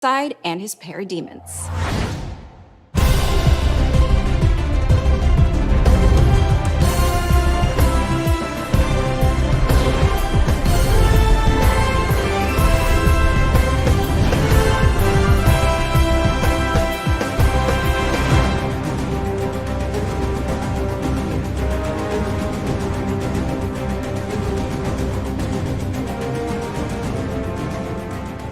Side and his parademons.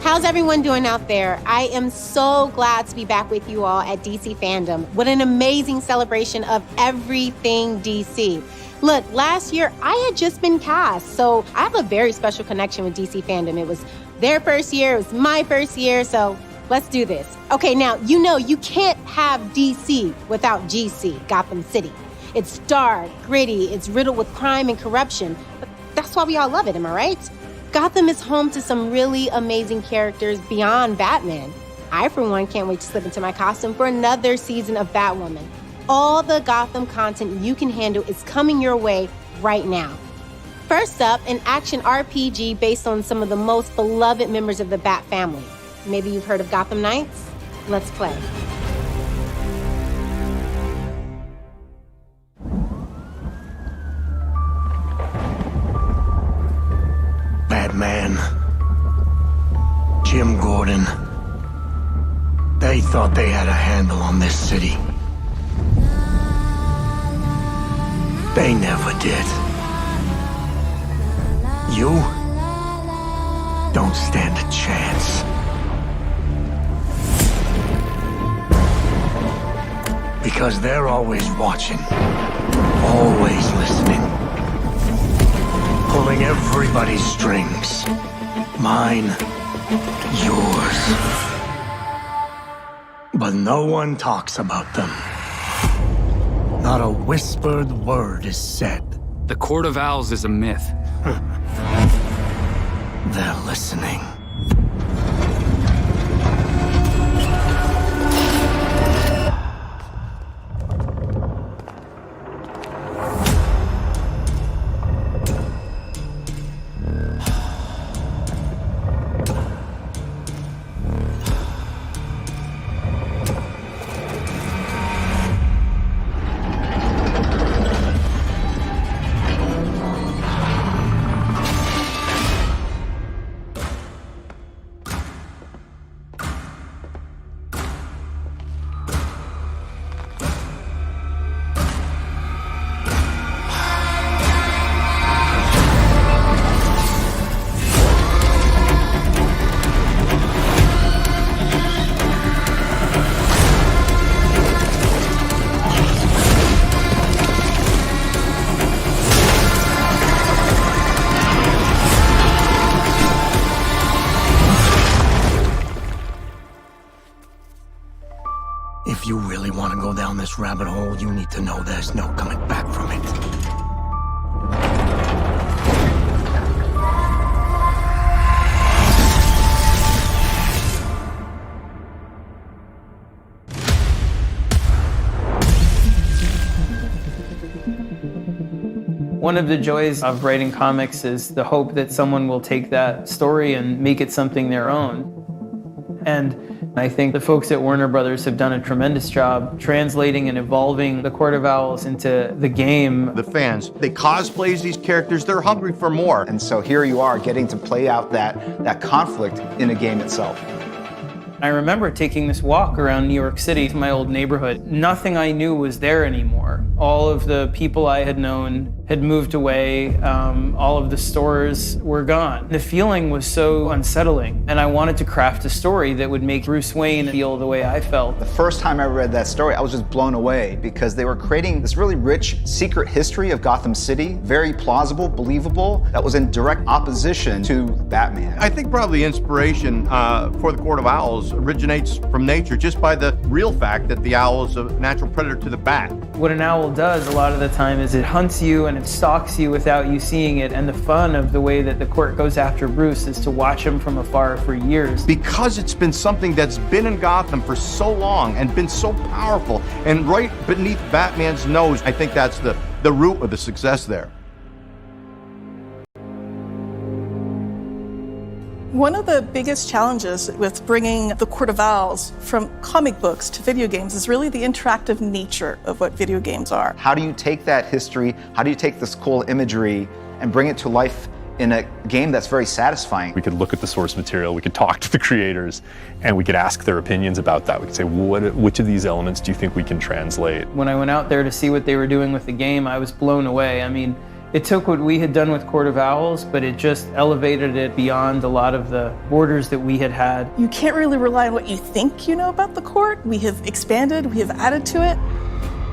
How's everyone doing out there? I am so glad to be back with you all at DC Fandom. What an amazing celebration of everything DC. Look, last year I had just been cast, so I have a very special connection with DC Fandom. It was their first year, it was my first year, so let's do this. Okay, now, you can't have DC without GC, Gotham City. It's dark, gritty, it's riddled with crime and corruption, but that's why we all love it, am I right? Gotham is home to some really amazing characters beyond Batman. I, for one, can't wait to slip into my costume for another season of Batwoman. All the Gotham content you can handle is coming your way right now. First up, an action RPG based on some of the most beloved members of the Bat family. Maybe you've heard of Gotham Knights? Let's play. Batman, Jim Gordon, they thought they had a handle on this city. They never did. You don't stand a chance. Because they're always watching, always listening. Pulling everybody's strings. Mine, yours. But no one talks about them. Not a whispered word is said. The Court of Owls is a myth. They're listening. If you really want to go down this rabbit hole, you need to know there's no coming back from it. One of the joys of writing comics is the hope that someone will take that story and make it something their own. And I think the folks at Warner Brothers have done a tremendous job translating and evolving the Court of Owls into the game. The fans, they cosplay as these characters, they're hungry for more. And so here you are getting to play out that conflict in a game itself. I remember taking this walk around New York City, my old neighborhood. Nothing I knew was there anymore. All of the people I had known had moved away. All of the stores were gone. The feeling was so unsettling, and I wanted to craft a story that would make Bruce Wayne feel the way I felt. The first time I read that story, I was just blown away because they were creating this really rich secret history of Gotham City, very plausible, believable, that was in direct opposition to Batman. I think probably inspiration for the Court of Owls originates from nature, just by the real fact that the owl is a natural predator to the bat. What an owl does a lot of the time is it hunts you and it stalks you without you seeing it, and the fun of the way that the court goes after Bruce is to watch him from afar for years. Because it's been something that's been in Gotham for so long and been so powerful and right beneath Batman's nose, I think that's the root of the success there. One of the biggest challenges with bringing the Court of Owls from comic books to video games is really the interactive nature of what video games are. How do you take that history, how do you take this cool imagery and bring it to life in a game that's very satisfying? We could look at the source material, we could talk to the creators, and we could ask their opinions about that. We could say, which of these elements do you think we can translate? When I went out there to see what they were doing with the game, I was blown away. I mean, it took what we had done with Court of Owls, but it just elevated it beyond a lot of the borders that we had had. You can't really rely on what you think you know about the court. We have expanded, we have added to it.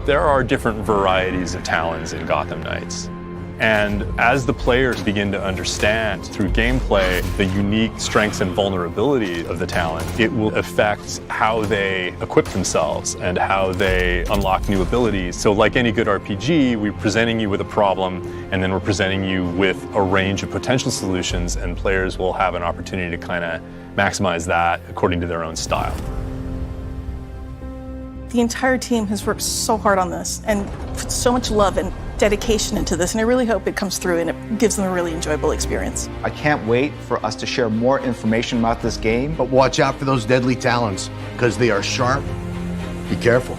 There are different varieties of Talons in Gotham Knights. And as the players begin to understand through gameplay the unique strengths and vulnerability of the Talon, it will affect how they equip themselves and how they unlock new abilities. So like any good RPG, we're presenting you with a problem, and then we're presenting you with a range of potential solutions, and players will have an opportunity to kind of maximize that according to their own style. The entire team has worked so hard on this and put so much love and dedication into this, and I really hope it comes through and it gives them a really enjoyable experience. I can't wait for us to share more information about this game. But watch out for those deadly Talons, because they are sharp. Be careful.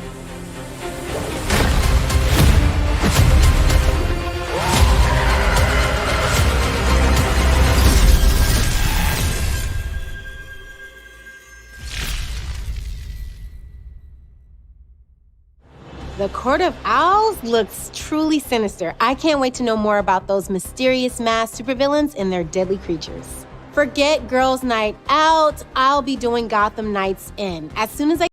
The Court of Owls looks truly sinister. I can't wait to know more about those mysterious masked supervillains and their deadly creatures. Forget Girls' Night Out. I'll be doing Gotham Knights In as soon as I